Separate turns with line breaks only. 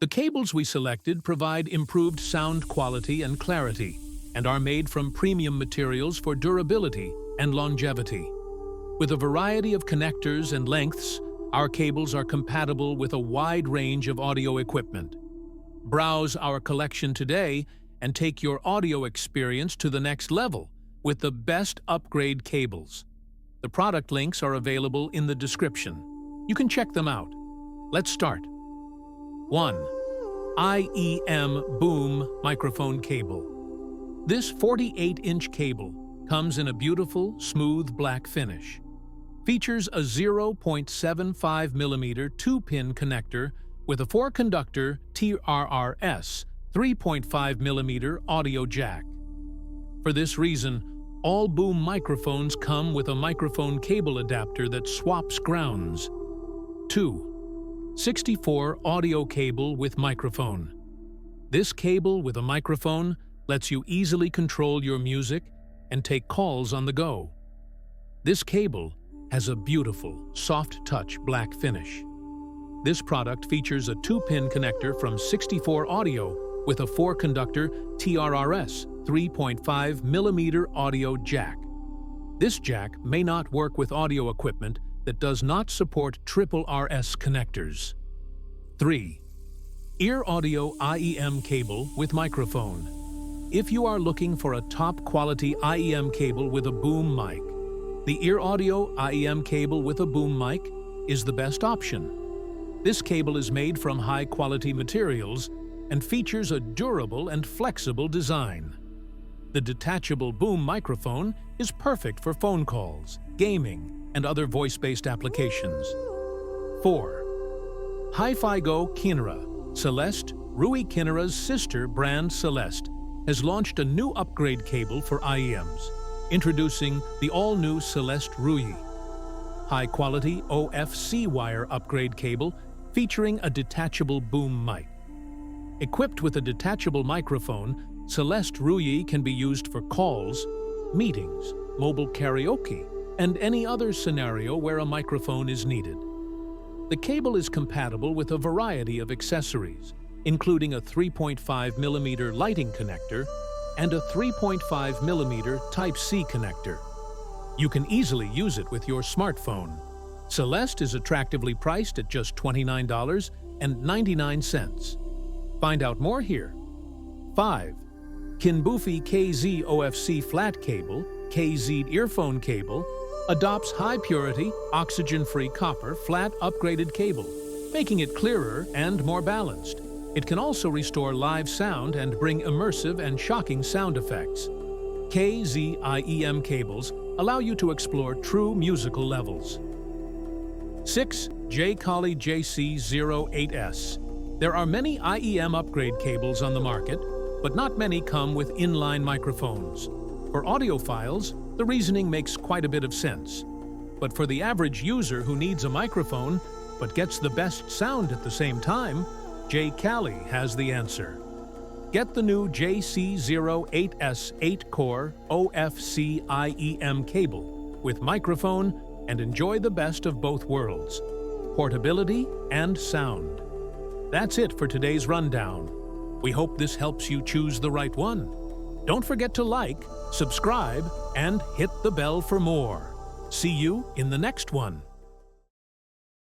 The cables we selected provide improved sound quality and clarity and are made from premium materials for durability and longevity. With a variety of connectors and lengths, our cables are compatible with a wide range of audio equipment. Browse our collection today and take your audio experience to the next level with the best upgrade cables. The product links are available in the description. You can check them out. Let's start. 1. IEM Boom Microphone Cable. This 48-inch cable comes in a beautiful, smooth black finish. Features a 0.75 mm 2-pin connector with a 4-conductor TRRS 3.5 mm audio jack. For this reason, all boom microphones come with a microphone cable adapter that swaps grounds. 2. 64 audio cable with microphone. This cable with a microphone lets you easily control your music and take calls on the go. This cable has a beautiful, soft-touch black finish. This product features a 2-pin connector from 64 Audio with a 4-conductor TRRS 3.5 mm audio jack. This jack may not work with audio equipment that does not support RRS connectors. 3. EarAudio IEM cable with microphone. If you are looking for a top-quality IEM cable with a boom mic, the EarAudio IEM cable with a boom mic is the best option. This cable is made from high-quality materials and features a durable and flexible design. The detachable boom microphone is perfect for phone calls, gaming, and other voice-based applications. 4. HiFiGo Kinera. Celeste, Rui Kinera's sister brand Celeste, has launched a new upgrade cable for IEMs, introducing the all-new Celeste Rui. High-quality OFC wire upgrade cable featuring a detachable boom mic. Equipped with a detachable microphone, Celeste Rui can be used for calls, meetings, mobile karaoke, and any other scenario where a microphone is needed. The cable is compatible with a variety of accessories, including a 3.5 mm lighting connector and a 3.5 mm Type-C connector. You can easily use it with your smartphone. Celeste is attractively priced at just $29.99. Find out more here. 5. Kinboofi KZ OFC flat cable, KZ earphone cable, adopts high-purity, oxygen-free copper flat upgraded cable, making it clearer and more balanced. It can also restore live sound and bring immersive and shocking sound effects. KZ IEM cables allow you to explore true musical levels. 6. JCALLY JC08S. There are many IEM upgrade cables on the market, but not many come with inline microphones. For audiophiles, the reasoning makes quite a bit of sense. But for the average user who needs a microphone but gets the best sound at the same time, JCALLY has the answer. Get the new JC08S 8-core OFC IEM cable with microphone and enjoy the best of both worlds, portability and sound. That's it for today's rundown. We hope this helps you choose the right one. Don't forget to like, subscribe, and hit the bell for more. See you in the next one.